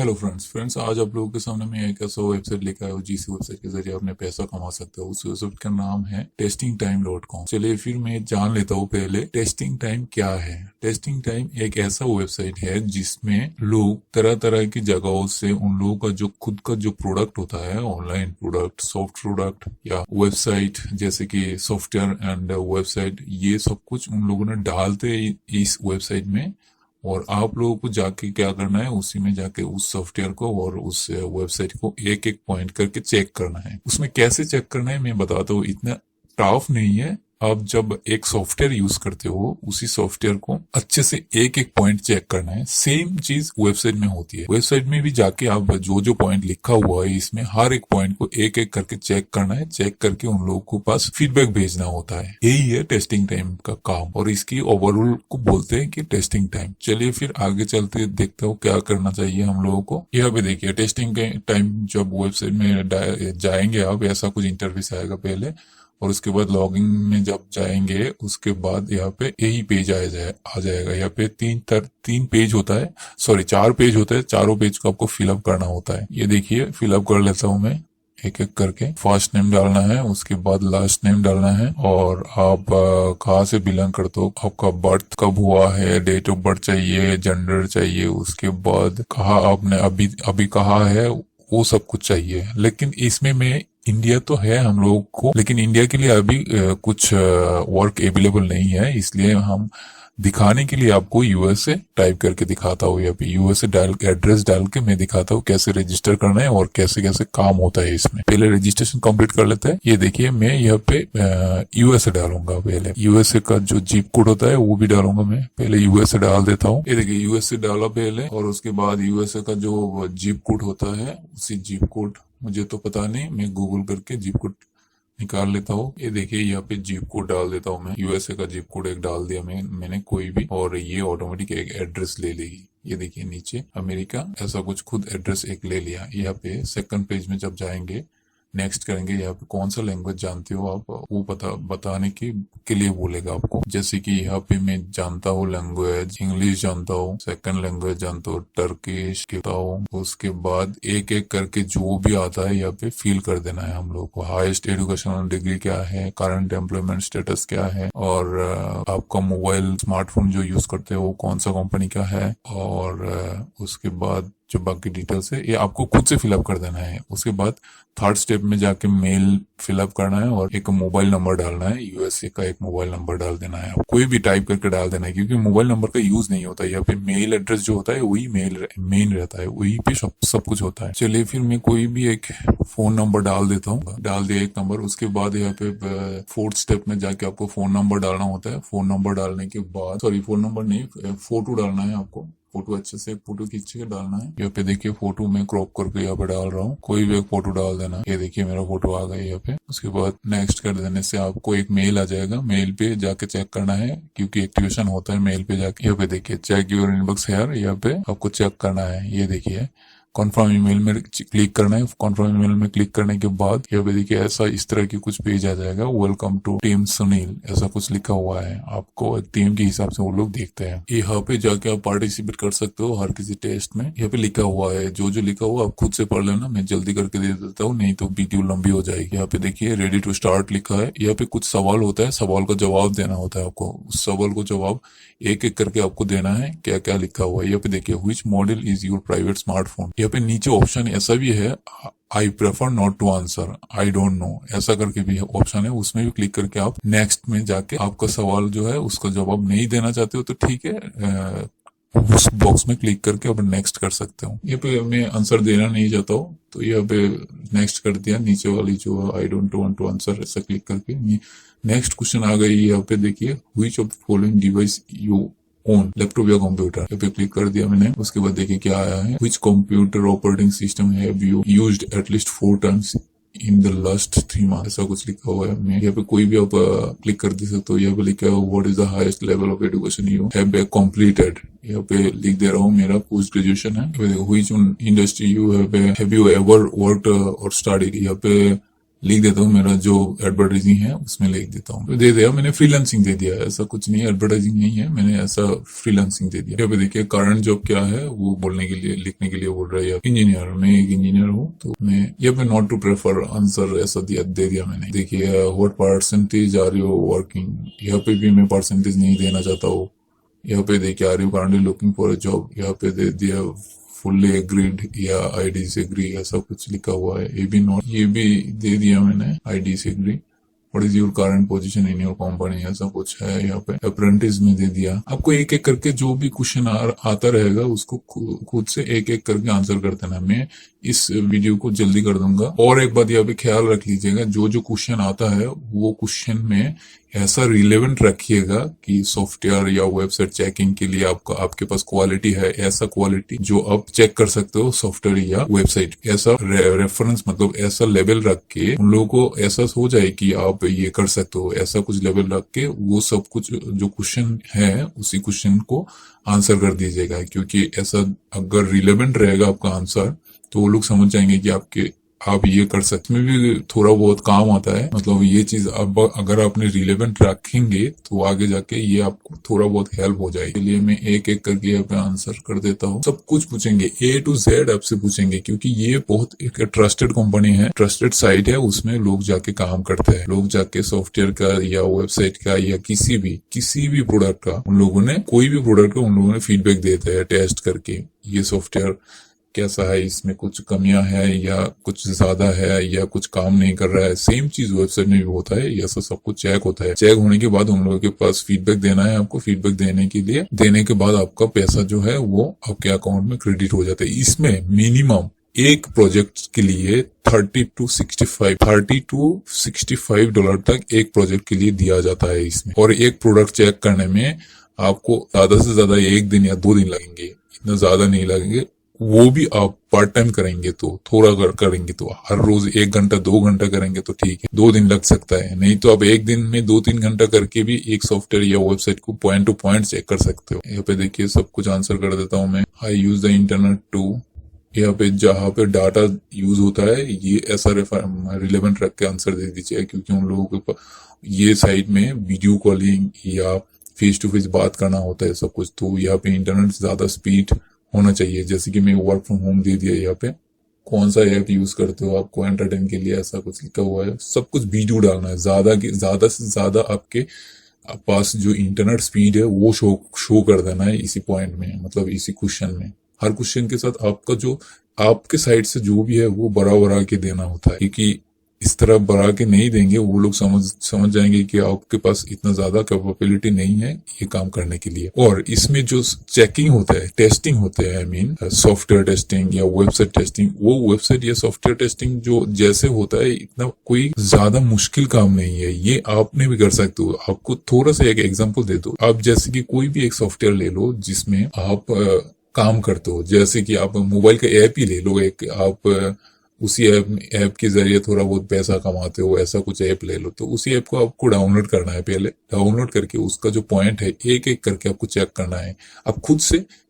Hello friends आज आप लोगों के सामने मैं एक ऐसा वेबसाइट लेकर आया हूँ जिस वेबसाइट के जरिए अपने पैसा कमा सकते हो। उस वेबसाइट का नाम है testingtime.com। चलिए फिर मैं जान लेता हूँ पहले टेस्टिंग टाइम क्या है। टेस्टिंग टाइम एक ऐसा वेबसाइट है जिसमें लोग तरह तरह की जगहों से उन लोगों का जो खुद का जो प्रोडक्ट होता है, ऑनलाइन प्रोडक्ट, सॉफ्ट प्रोडक्ट या वेबसाइट, जैसे कि सॉफ्टवेयर एंड वेबसाइट, ये सब कुछ उन लोगों ने डालते इस वेबसाइट में। और आप लोगों को जाके क्या करना है, उसी में जाके उस सॉफ्टवेयर को और उस वेबसाइट को एक एक पॉइंट करके चेक करना है। उसमें कैसे चेक करना है मैं बताता हूँ, इतना टफ नहीं है। आप जब एक सॉफ्टवेयर यूज करते हो, उसी सॉफ्टवेयर को अच्छे से एक एक पॉइंट चेक करना है। सेम चीज वेबसाइट में होती है। वेबसाइट में भी जाके आप जो जो पॉइंट लिखा हुआ है इसमें हर एक पॉइंट को एक एक करके चेक करना है। चेक करके उन लोगों को पास फीडबैक भेजना होता है। यही है टेस्टिंग टाइम का काम और इसकी ओवरऑल को बोलते हैं कि टेस्टिंग टाइम। चलिए फिर आगे चलते देखते हो क्या करना चाहिए हम लोगों को। यहाँ पे देखिए टेस्टिंग टाइम, जब वेबसाइट में जाएंगे आप, ऐसा कुछ इंटरफेस आएगा पहले, और उसके बाद लॉगिन में जब जाएंगे उसके बाद यहाँ पे यही पेज आ जाएगा। यहाँ पे तीन पेज होता है, सॉरी 4 पेज होता है। चारों पेज को आपको फिलअप करना होता है। ये देखिए फिलअप कर लेता हूँ मैं एक एक करके। फर्स्ट नेम डालना है, उसके बाद लास्ट नेम डालना है, और आप कहाँ से बिलोंग करते हो, आपका बर्थ कब हुआ है, डेट ऑफ बर्थ चाहिए, जेंडर चाहिए, उसके बाद कहाँ आपने अभी कहाँ है, वो सब कुछ चाहिए। लेकिन इसमें मैं इंडिया तो है हम लोगों को, लेकिन इंडिया के लिए अभी कुछ वर्क अवेलेबल नहीं है, इसलिए हम दिखाने के लिए आपको यूएसए टाइप करके दिखाता हूँ। यहाँ पे यूएसए एड्रेस डाल के मैं दिखाता हूँ कैसे रजिस्टर करना है और कैसे कैसे काम होता है इसमें। पहले रजिस्ट्रेशन कंप्लीट कर लेते हैं। ये देखिए मैं यहाँ पे यूएसए डालूंगा। पहले यूएसए का जो जिप कोड होता है वो भी डालूंगा। मैं पहले यूएसए डाल देता हूँ। ये देखिए यूएसए डाला पहले, और उसके बाद यूएसए का जो जिप कोड होता है, उसी जिप कोड, मुझे तो पता नहीं, मैं गूगल करके जिप कोड निकाल लेता हूँ। ये देखिए यहाँ पे जिप कोड डाल देता हूँ मैं। यूएसए का जिप कोड एक डाल दिया मैंने कोई भी, और ये ऑटोमेटिक एक एड्रेस ले लेगी। ये देखिए नीचे अमेरिका ऐसा कुछ खुद एड्रेस एक ले लिया। यहाँ पे सेकंड पेज में जब जाएंगे, नेक्स्ट करेंगे, यहाँ पे कौन सा लैंग्वेज जानते हो आप, वो बताने के लिए बोलेगा आपको। जैसे कि यहाँ पे मैं जानता हूँ लैंग्वेज इंग्लिश जानता हूँ, सेकंड लैंग्वेज जानता हूँ टर्किश कहता हूँ। उसके बाद एक एक करके जो भी आता है यहाँ पे फिल कर देना है हम लोग को। हाईएस्ट एजुकेशनल डिग्री क्या है, करंट एम्प्लॉयमेंट स्टेटस क्या है, और आपका मोबाइल स्मार्टफोन जो यूज करते हो वो कौन सा कंपनी का है, और उसके बाद जो बाकी डिटेल्स है ये आपको खुद से फिलअप कर देना है। उसके बाद थर्ड स्टेप में जाके मेल फिलअप करना है और एक मोबाइल नंबर डालना है। यूएसए का एक मोबाइल नंबर डाल देना है। कोई भी टाइप करके डाल देना है, क्योंकि मोबाइल नंबर का यूज नहीं होता। यहाँ पे मेल एड्रेस जो होता है वही मेन रहता है, वही पे सब कुछ होता है। चलिए फिर मैं कोई भी एक फोन नंबर डाल देता हूँ। डाल दिया एक नंबर। उसके बाद यहाँ पे फोर्थ स्टेप में जाके आपको फोन नंबर डालना होता है। फोन नंबर डालने के बाद, सॉरी फोन नंबर नहीं, फोटो डालना है आपको। फोटो अच्छे से फोटो खींच के डालना है। यहाँ पे देखिए फोटो में क्रॉप करके यहाँ पे डाल रहा हूँ। कोई भी एक फोटो डाल देना। ये देखिए मेरा फोटो आ गया यहाँ पे। उसके बाद नेक्स्ट कर देने से आपको एक मेल आ जाएगा। मेल पे जाके चेक करना है, क्योंकि एक्टिवेशन होता है मेल पे जाके। यहाँ पे देखिए चेक योर इनबॉक्स हेयर, यहाँ पे आपको चेक करना है। ये देखिए कॉन्फर्म ईमेल में क्लिक करना है। कॉन्फर्म ईमेल में क्लिक करने के बाद यहाँ पे देखिए ऐसा इस तरह की कुछ पेज आ जाएगा। वेलकम टू टीम सुनील ऐसा कुछ लिखा हुआ है। आपको टीम के हिसाब से वो लोग देखते हैं। यहाँ पे जाके आप पार्टिसिपेट कर सकते हो हर किसी टेस्ट में। यहाँ पे लिखा हुआ है, जो जो लिखा हुआ आप खुद से पढ़ लेना। मैं जल्दी करके दे देता हूँ, नहीं तो वीडियो लंबी हो जाएगी। यहाँ पे देखिए रेडी टू स्टार्ट लिखा है। यहाँ पे कुछ सवाल होता है, सवाल का जवाब देना होता है आपको। उस सवाल को जवाब एक एक करके आपको देना है। क्या क्या लिखा हुआ है यहाँ पे देखिए, which model is your private smartphone. यहाँ पे नीचे ऑप्शन ऐसा भी है, I prefer not to answer, I don't know, ऐसा करके भी ऑप्शन है। उसमें भी क्लिक करके आप नेक्स्ट में जाके आपका सवाल जो है उसका जवाब नहीं देना चाहते हो तो ठीक है, उस बॉक्स में क्लिक करके आप नेक्स्ट कर सकते हो। यहाँ पे मैं आंसर देना नहीं चाहता हूँ तो यहाँ पे नेक्स्ट कर दिया। नीचे वाली जो I don't want to answer ऐसा क्लिक करके नेक्स्ट क्वेश्चन आ गई। यहाँ पे देखिए which of following device you own, laptop या कंप्यूटर। यहाँ पे क्लिक कर दिया मैंने। उसके बाद देखिए क्या आया है, which computer operating system have you used at least 4 times in the last 3 month, ऐसा कुछ लिखा हुआ है। मैं यहाँ पे कोई भी आप क्लिक कर दे सकते हो। यहाँ पे लिखा है what is the highest level of education you have completed. यहाँ पे लिख दे रहा हूँ मेरा पोस्ट ग्रेजुएशन है। Which industry you have you ever worked और स्टडीड। यहाँ पे लिख देता हूँ, मेरा जो एडवर्टाइजिंग है उसमें लिख देता हूँ। तो दे दिया मैंने, फ्रीलांसिंग दे दिया, ऐसा कुछ नहीं है, एडवर्टाइजिंग नहीं है, मैंने ऐसा फ्रीलांसिंग दे दिया। यहाँ पे देखिए करंट जॉब क्या है वो बोलने के लिए, लिखने के लिए बोल रहा है इंजीनियर, मैं एक इंजीनियर हूँ। तो मैं यहाँ पे नॉट टू प्रेफर आंसर ऐसा दे दिया मैंने। देखिए what percentage are you working, यहाँ पे भी मैं परसेंटेज नहीं देना चाहता हूँ। यहाँ पे देखिए are you currently looking for a job, यहाँ पे दे दिया फुल्ली एग्रीड या आई डिसएग्री, ऐसा कुछ लिखा हुआ है। ये भी नोट, ये भी दे दिया मैंने, I disagree. What is your current position in your company, ऐसा कुछ है यहाँ पे। अप्रेंटिस में दे दिया। आपको एक एक करके जो भी क्वेश्चन आता रहेगा उसको खुद से एक एक करके आंसर कर देना। मैं इस वीडियो को जल्दी कर दूंगा। और एक बात यहाँ पे ख्याल रख लीजिएगा, जो जो क्वेश्चन आता है वो क्वेश्चन में ऐसा रिलेवेंट रखिएगा कि सॉफ्टवेयर या वेबसाइट चेकिंग के लिए आपके पास क्वालिटी है, ऐसा क्वालिटी जो आप चेक कर सकते हो सॉफ्टवेयर या वेबसाइट। ऐसा रेफरेंस मतलब ऐसा लेवल रख के उन लोगों को ऐसा हो जाए कि आप ये कर सकते हो, ऐसा कुछ लेवल रख के वो सब कुछ जो क्वेश्चन है उसी क्वेश्चन को आंसर कर दीजिएगा। क्योंकि ऐसा अगर रिलेवेंट रहेगा आपका आंसर तो वो लोग समझ जाएंगे कि आप ये कर सकते। में भी थोड़ा बहुत काम आता है, मतलब ये चीज अब अगर आपने रिलेवेंट रखेंगे तो आगे जाके ये आपको थोड़ा बहुत हेल्प हो जाएगी। इसलिए मैं एक एक करके यहाँ पे आंसर कर देता हूँ। सब कुछ पूछेंगे, A to Z आपसे पूछेंगे, क्योंकि ये बहुत एक ट्रस्टेड कंपनी है, ट्रस्टेड साइट है, उसमें लोग जाके काम करते हैं। लोग जाके सॉफ्टवेयर का या वेबसाइट का या किसी भी प्रोडक्ट का उन लोगों ने, कोई भी प्रोडक्ट का उन लोगों ने फीडबैक देते हैं टेस्ट करके। ये सॉफ्टवेयर कैसा है, इसमें कुछ कमियां है या कुछ ज्यादा है या कुछ काम नहीं कर रहा है। सेम चीज वेबसाइट में भी होता है, ये सब कुछ चेक होता है। चेक होने के बाद उन लोगों के पास फीडबैक देना है आपको। फीडबैक देने के बाद आपका पैसा जो है वो आपके अकाउंट में क्रेडिट हो जाता है। इसमें मिनिमम एक प्रोजेक्ट के लिए $30 to $65 तक एक प्रोजेक्ट के लिए दिया जाता है इसमें। और एक प्रोडक्ट चेक करने में आपको ज्यादा से ज्यादा 1 दिन या 2 दिन लगेंगे, इतना ज्यादा नहीं लगेंगे। वो भी आप पार्ट टाइम करेंगे तो थोड़ा करेंगे तो हर रोज 1 घंटा 2 घंटा करेंगे तो ठीक है, 2 दिन लग सकता है। नहीं तो आप एक दिन में 2-3 घंटा करके भी एक सॉफ्टवेयर या वेबसाइट को पॉइंट टू पॉइंट चेक कर सकते हो। यहाँ पे देखिए सब कुछ आंसर कर देता हूँ मैं। आई यूज द इंटरनेट टू, यहाँ पे जहाँ पे डाटा यूज होता है ये ऐसा रिलेवेंट रख के आंसर दे दीजिए। क्योंकि उन लोगों के ये साइट में वीडियो कॉलिंग या फेस टू फेस बात करना होता है सब कुछ, तो यहाँ पे इंटरनेट ज्यादा स्पीड होना चाहिए। जैसे कि मैं वर्क फ्रॉम होम दे दिया यहाँ पे। कौन सा ऐप यूज करते हो आपको एंटरटेन के लिए, ऐसा कुछ लिखा हुआ है। सब कुछ वीडियो डालना है, ज्यादा से ज्यादा आपके पास जो इंटरनेट स्पीड है वो शो कर देना है इसी पॉइंट में, मतलब इसी क्वेश्चन में। हर क्वेश्चन के साथ आपका जो आपके साइड से जो भी है वो बढ़ा के देना होता है। क्योंकि इस तरह बढ़ा के नहीं देंगे वो लोग समझ जाएंगे कि आपके पास इतना ज्यादा कैपेबिलिटी नहीं है ये काम करने के लिए। और इसमें जो चेकिंग होता है, टेस्टिंग होते हैं, आई मीन सॉफ्टवेयर टेस्टिंग या वेबसाइट टेस्टिंग, वो वेबसाइट या सॉफ्टवेयर टेस्टिंग जो जैसे होता है इतना कोई ज्यादा मुश्किल काम नहीं है, ये आपने भी कर सकते हो। आपको थोड़ा सा एक एग्जाम्पल दे दो। आप जैसे कि कोई भी एक सॉफ्टवेयर ले लो जिसमें आप काम करते हो, जैसे कि आप मोबाइल का ऐप ही ले लो एक, आप उसी ऐप के जरिए थोड़ा बहुत पैसा कमाते हो, ऐसा कुछ ऐप ले लो। तो उसी ऐप को आपको डाउनलोड करना है। पहले डाउनलोड करके उसका जो पॉइंट है एक एक करके आपको चेक करना है। आप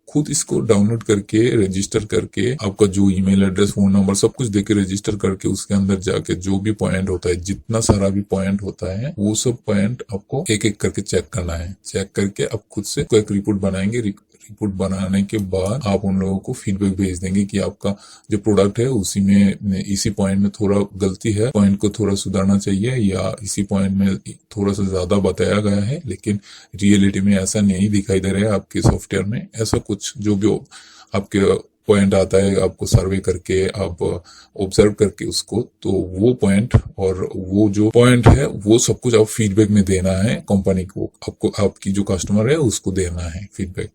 खुद इसको डाउनलोड करके रजिस्टर करके आपका जो ईमेल एड्रेस, फोन नंबर सब कुछ देके रजिस्टर करके उसके अंदर जाके जो भी पॉइंट होता है, जितना सारा भी पॉइंट होता है वो सब पॉइंट आपको एक एक करके चेक करना है। चेक करके आप खुद से एक रिपोर्ट बनाएंगे। रिपोर्ट बनाने के बाद आप उन लोगों को फीडबैक भेज देंगे कि आपका जो प्रोडक्ट है उसी में इसी पॉइंट में थोड़ा गलती है, पॉइंट को थोड़ा सुधारना चाहिए, या इसी पॉइंट में थोड़ा सा ज्यादा बताया गया है लेकिन रियलिटी में ऐसा नहीं दिखाई दे रहा है आपके सॉफ्टवेयर में। ऐसा कुछ जो भी आपके पॉइंट आता है आपको सर्वे करके, आप ऑब्जर्व करके उसको, तो वो पॉइंट और वो जो पॉइंट है वो सब कुछ आप फीडबैक में देना है कंपनी को। आपको आपकी जो कस्टमर है उसको देना है फीडबैक।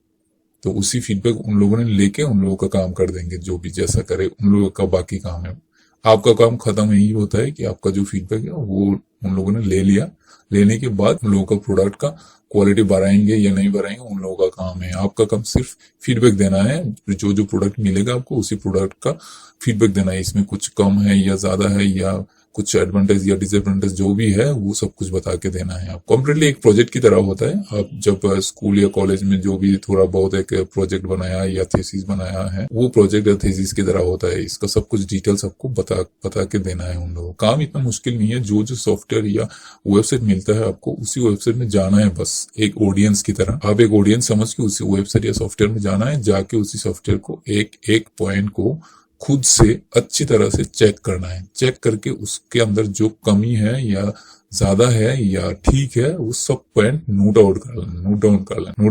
तो उसी फीडबैक उन लोगों ने लेके उन लोगों का काम कर देंगे। जो भी जैसा करे उन लोगों का बाकी काम है। आपका काम खत्म यही होता है कि आपका जो फीडबैक है वो उन लोगों ने ले लिया। लेने के बाद उन लोगों का प्रोडक्ट का क्वालिटी बढ़ाएंगे या नहीं बढ़ाएंगे उन लोगों का काम है। आपका काम सिर्फ फीडबैक देना है। जो प्रोडक्ट मिलेगा आपको उसी प्रोडक्ट का फीडबैक देना है। इसमें कुछ कम है या ज्यादा है या कुछ एडवांटेज या डिसएडवांटेज जो भी है वो सब कुछ बता के देना है। आप कम्प्लीटली एक प्रोजेक्ट की तरह होता है। आप जब स्कूल या कॉलेज में जो भी थोड़ा बहुत एक प्रोजेक्ट बनाया या थीसिस बनाया है, वो प्रोजेक्ट या थीसिस की तरह होता है। इसका सब कुछ डिटेल सबको बता के देना है उन लोगों। काम इतना मुश्किल नहीं है। जो जो सॉफ्टवेयर या वेबसाइट मिलता है आपको, उसी वेबसाइट में जाना है बस, एक ऑडियंस की तरह। आप एक ऑडियंस समझ के उसी वेबसाइट या सॉफ्टवेयर में जाना है, जाके उसी सॉफ्टवेयर को एक एक पॉइंट को खुद से अच्छी तरह से चेक करना है। चेक करके उसके अंदर जो कमी है या ज्यादा है या ठीक है, वो सब पॉइंट नोट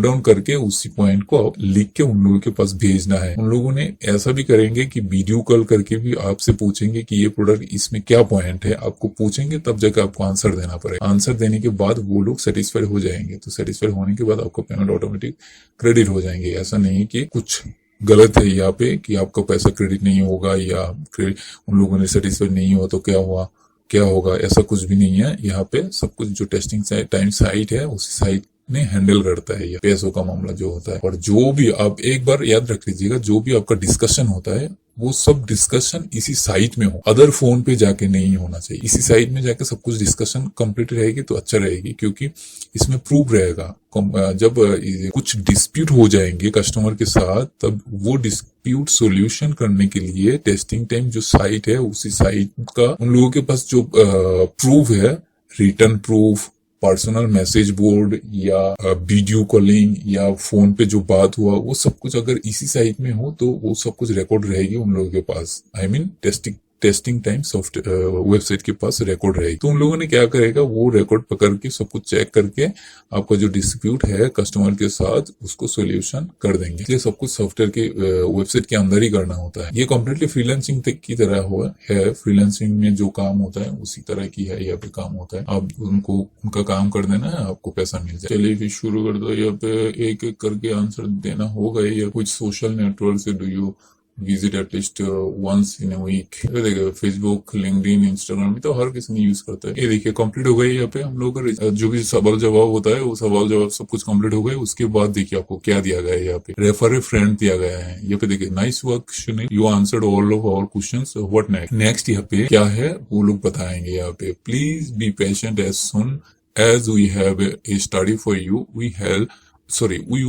डाउन करके उसी पॉइंट को आप लिख के उन लोगों के पास भेजना है। उन लोगों ने ऐसा भी करेंगे कि वीडियो कॉल करके भी आपसे पूछेंगे कि ये प्रोडक्ट इसमें क्या पॉइंट है, आपको पूछेंगे, तब जाकर आपको आंसर देना पड़ेगा। आंसर देने के बाद वो लोग सेटिस्फाइड हो जाएंगे, तो सेटिस्फाइड होने के बाद आपको पेमेंट ऑटोमेटिक क्रेडिट हो जाएंगे। ऐसा नहीं कि कुछ गलत है यहाँ पे कि आपका पैसा क्रेडिट नहीं होगा या उन लोगों ने सेटिस्फाइड नहीं हुआ तो क्या होगा, ऐसा कुछ भी नहीं है। यहाँ पे सब कुछ जो टेस्टिंग टाइम साइट है उसी साइट ने हैंडल करता है ये पैसों का मामला जो होता है। और जो भी आप एक बार याद रख लीजिएगा, जो भी आपका डिस्कशन होता है वो सब डिस्कशन इसी साइट में हो, अदर फोन पे जाके नहीं होना चाहिए। इसी साइट में जाके सब कुछ डिस्कशन कंप्लीट रहेगी तो अच्छा रहेगी, क्योंकि इसमें प्रूफ रहेगा। जब कुछ डिस्प्यूट हो जाएंगे कस्टमर के साथ, तब वो डिस्प्यूट सॉल्यूशन करने के लिए टेस्टिंग टाइम जो साइट है उसी साइट का उन लोगों के पास जो प्रूफ है, return proof, personal message board या वीडियो कॉलिंग या फोन पे जो बात हुआ, वो सब कुछ अगर इसी साइट में हो तो वो सब कुछ रिकॉर्ड रहेगी उन लोगों के पास। I mean testing time software website के पास रिकॉर्ड रहेगी। तो उन लोगों ने क्या करेगा, वो रिकॉर्ड पकड़ के सब कुछ चेक करके आपका जो डिस्प्यूट है कस्टमर के साथ उसको सोल्यूशन कर देंगे। इसलिए सब कुछ सॉफ्टवेयर के वेबसाइट के अंदर ही करना होता है। ये कम्प्लीटली फ्रीलांसिंग की तरह हुआ है। फ्रीलांसिंग में जो काम होता है उसी तरह की है यहाँ पे काम होता है। आप उनका काम कर देना है, आपको पैसा मिल जाए। चलिए फिर शुरू कर दो। यहाँ पे एक एक करके आंसर देना होगा। या कुछ सोशल नेटवर्क से do you visit at least once in a week. देखिए फेसबुक, लिंक्डइन, इंस्टाग्राम तो हर किसी ने यूज करता है। ये देखिए कंप्लीट हो गई। यहाँ पे हम लोग का जो भी सवाल जवाब होता है वो सवाल जवाब सब कुछ कंप्लीट हो गए। उसके बाद देखिए आपको क्या दिया गया है। यहाँ पे रेफर ए फ्रेंड दिया गया है। यहाँ पे देखिए nice work Sunil, you answered all of our questions, what next यहाँ पे क्या है वो लोग बताएंगे। यहाँ पे please be patient as soon as we have a study for you, we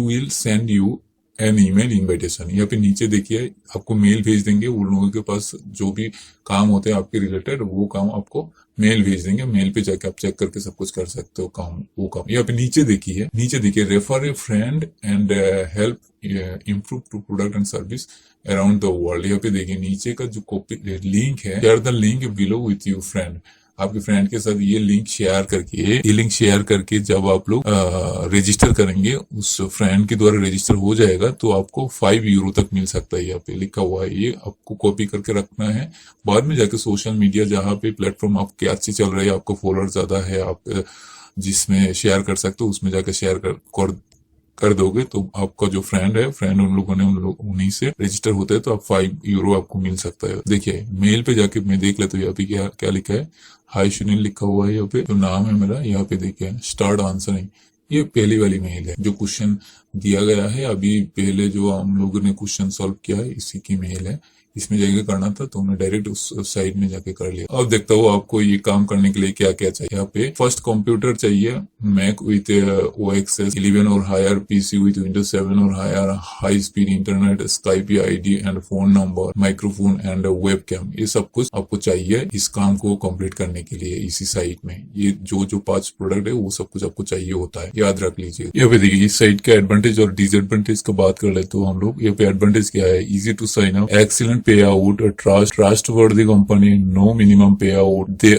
will send you an email invitation. यहाँ पे नीचे देखिए आपको मेल भेज देंगे। उन लोगों के पास जो भी काम होते हैं आपके रिलेटेड, वो काम आपको मेल भेज देंगे। मेल पे जाके आप चेक करके सब कुछ कर सकते हो वो काम। यहाँ पे नीचे देखिए refer a friend and help improve to product and service around the world. यहाँ पे देखिए नीचे का जो कॉपी लिंक है, share the link below with your friend. आपके फ्रेंड के साथ ये लिंक शेयर करके जब आप लोग रजिस्टर करेंगे, उस फ्रेंड के द्वारा रजिस्टर हो जाएगा तो आपको 5 यूरो तक मिल सकता है। यहाँ पे लिखा हुआ है, ये आपको कॉपी करके रखना है। बाद में जाके सोशल मीडिया जहाँ पे प्लेटफॉर्म आपके अच्छे चल रहे हैं, आपको फॉलोअर ज्यादा है, आप जिसमें शेयर कर सकते हो उसमें जाके शेयर कर दोगे तो आपका जो फ्रेंड उन लोगों ने उन्हीं से रजिस्टर होता है तो आप 5 यूरो आपको मिल सकता है। देखिए मेल पे जाके मैं देख लेता हूँ यहाँ पे क्या लिखा है। हाय सुनील लिखा हुआ है। यहाँ पे जो नाम है मेरा, यहाँ पे देखिए स्टार्ट आंसरिंग, ये पहली वाली मेल है। जो क्वेश्चन दिया गया है अभी पहले जो हम लोगों ने क्वेश्चन सॉल्व किया है, इसी की मेल है। इसमें जाके करना था तो मैं डायरेक्ट उस साइट में जाके कर लिया। अब देखता हूँ आपको ये काम करने के लिए क्या क्या चाहिए। यहाँ पे फर्स्ट कंप्यूटर चाहिए, मैक विथ OXS 11 और हायर, पीसी विथ विंडोज 7 और higher, high speed internet, Skype ID and phone number, microphone and webcam. ये सब कुछ आपको चाहिए इस काम को कंप्लीट करने के लिए। इसी साइट में ये जो 5 प्रोडक्ट है वो सब कुछ आपको चाहिए होता है, याद रख लीजिए। यहाँ पे देखिए इस साइट का एडवांटेज और डिसएडवांटेज का बात कर ले तो हम लोग। यहाँ पे एडवांटेज क्या है, easy to sign up, excellent payout, a trustworthy company, no minimum payout, they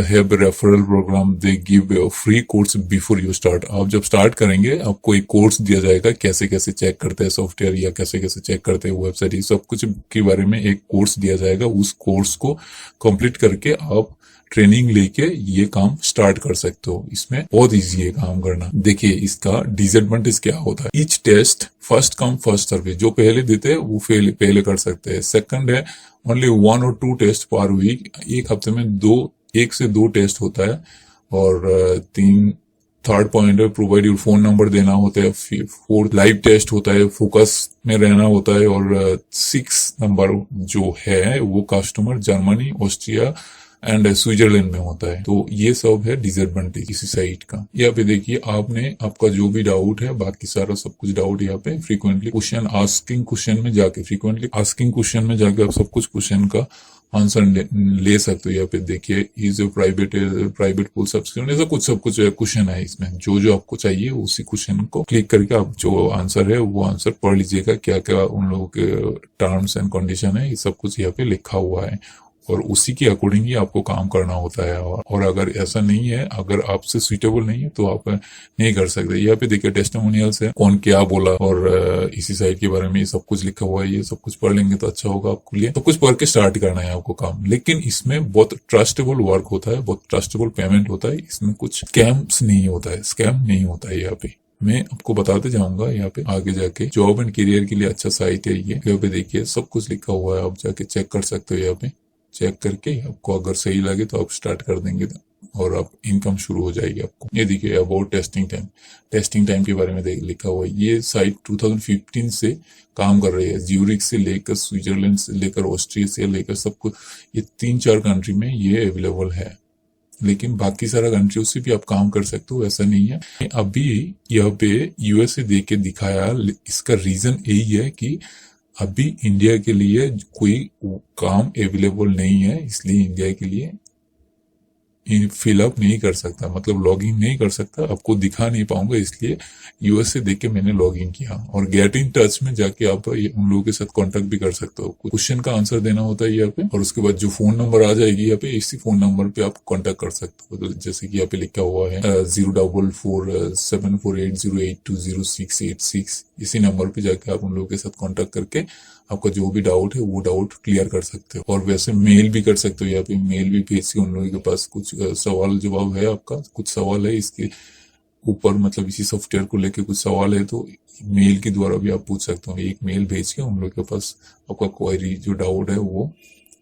have referral program, they give a free course before you start। आप जब स्टार्ट करेंगे आपको एक कोर्स दिया जाएगा, कैसे कैसे चेक करते हैं सॉफ्टवेयर या कैसे कैसे चेक करते हैं वेबसाइट, सब कुछ के बारे में एक कोर्स दिया जाएगा। उस कोर्स को कंप्लीट करके आप ट्रेनिंग लेके ये काम स्टार्ट कर सकते हो। इसमें बहुत इजी है काम करना। देखिए इसका डिसएडवांटेज क्या होता है, each test first come first service, जो पहले देते हैं वो पहले कर सकते हैं। सेकंड है ओनली 1 और 2 टेस्ट पर वीक, एक हफ्ते में 1 से 2 टेस्ट होता है। और 3 पॉइंट है प्रोवाइड योर फोन नंबर देना होता है। 4 लाइव टेस्ट होता है, फोकस में रहना होता है। और 6 नंबर जो है वो customer Germany, Austria, and Switzerland में होता है। तो ये सब है डिसएडवांटेज इसी साइट का। यहाँ पे देखिए आपने आपका जो भी डाउट है, बाकी सारा सब कुछ डाउट यहाँ पे फ्रीक्वेंटली क्वेश्चन आस्किंग क्वेश्चन में जाके, फ्रीक्वेंटली आस्किंग क्वेश्चन में जाके आप सब कुछ क्वेश्चन का आंसर ले सकते हो। यहाँ पे देखिए इज प्राइवेट पूल सब्सक्रिप्शन, ऐसा कुछ सब कुछ क्वेश्चन है इसमें। जो जो आपको चाहिए उसी क्वेश्चन को क्लिक करके आप जो आंसर है वो आंसर पढ़ लीजिएगा। क्या क्या उन लोगों के टर्म्स एंड कंडीशन है, ये सब कुछ यहाँ पे लिखा हुआ है और उसी के अकॉर्डिंग ही आपको काम करना होता है। और अगर ऐसा नहीं है, अगर आपसे सुइटेबल नहीं है तो आप नहीं कर सकते। यहाँ पे देखिए टेस्टिमोनियल्स है, कौन क्या बोला और इसी साइट के बारे में ये सब कुछ लिखा हुआ है। ये सब कुछ पढ़ लेंगे तो अच्छा होगा आपके लिए। तो कुछ पढ़ के स्टार्ट करना है आपको काम, लेकिन इसमें बहुत ट्रस्टेबल वर्क होता है, बहुत ट्रस्टेबल पेमेंट होता है। इसमें कुछ स्कैम्स नहीं होता है, स्कैम नहीं होता है। यहाँ पे मैं आपको बताते जाऊंगा यहाँ पे आगे जाके। जॉब एंड करियर के लिए अच्छा साइट है ये। यहाँ पे देखिए सब कुछ लिखा हुआ है, आप जाके चेक कर सकते हो। यहाँ पे चेक करके आपको अगर सही लगे तो आप स्टार्ट कर देंगे और आप इनकम शुरू हो जाएगी आपको। ये देखिए अबाउट टेस्टिंग टाइम के बारे में लिखा हुआ है। ये साइट 2015 से काम कर रही है। ज्यूरिक से लेकर स्विट्जरलैंड से लेकर ऑस्ट्रिया से लेकर सब कुछ, ये 3-4 कंट्री में ये अवेलेबल है। लेकिन बाकी सारा कंट्रियों से भी आप काम कर सकते हो, ऐसा नहीं है। अभी यहाँ पे यूएसए दे के दिखाया, इसका रीजन यही है कि अभी इंडिया के लिए कोई काम अवेलेबल नहीं है, इसलिए इंडिया के लिए फिलअप नहीं कर सकता, मतलब लॉगिन नहीं कर सकता, आपको दिखा नहीं पाऊंगा, इसलिए यूएसए देख के मैंने लॉगिन किया। और गेट इन टच में जाके आप उन लोगों के साथ कांटेक्ट भी कर सकते हो। क्वेश्चन का आंसर देना होता है यहाँ पे, और उसके बाद जो फोन नंबर आ जाएगी यहाँ पे, इसी फोन नंबर पे आप कांटेक्ट कर सकते हो। तो जैसे कि यहाँ पे लिखा हुआ है 0447480820686, इसी नंबर पे जाके आप उन लोगों के साथ कांटेक्ट करके आपका जो भी डाउट है वो डाउट क्लियर कर सकते हो। और वैसे मेल भी कर सकते हो, यहाँ पे मेल भी भेज के उन लोगों के पास कुछ सवाल जवाब है, आपका कुछ सवाल है इसके ऊपर, मतलब इसी सॉफ्टवेयर को लेके कुछ सवाल है तो मेल के द्वारा भी आप पूछ सकते हो। एक मेल भेज के उन लोगों के पास आपका क्वेरी जो डाउट है वो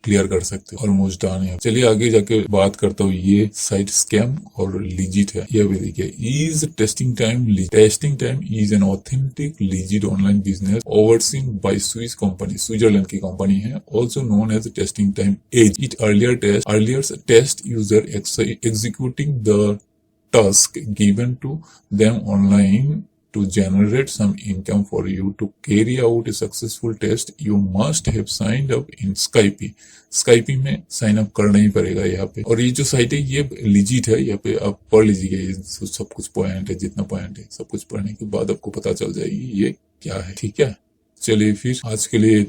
क्लियर कर सकते हो। ऑलमोस्ट डन है। चलिए आगे जाके बात करता हूँ। ये साइट स्कैम और लीजिट है। यह भी देखिए, is testing time is an authentic legit online business overseen by Swiss company, Switzerland की कंपनी है, also known as testing time as. It earlier test user executing the task given to them online to generate some income. For you to carry out a successful test, you must have signed up in Skype. Skype में sign up करना ही पड़ेगा यहाँ पे। और ये जो site है ये लीजिट है, यहाँ पे आप पढ़ लीजिएगा। ये सब कुछ पॉइंट है, जितना पॉइंट है सब कुछ पढ़ने के बाद आपको पता चल जाएगी ये क्या है, ठीक है। चलिए फिर आज के लिए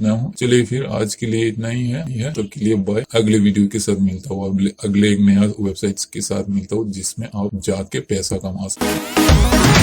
इतना ही है। तो के लिए बाय। अगले वीडियो के साथ मिलता हूँ, अगले एक नया वेबसाइट के साथ मिलता हूँ जिसमें आप जाके पैसा कमा सकते हैं।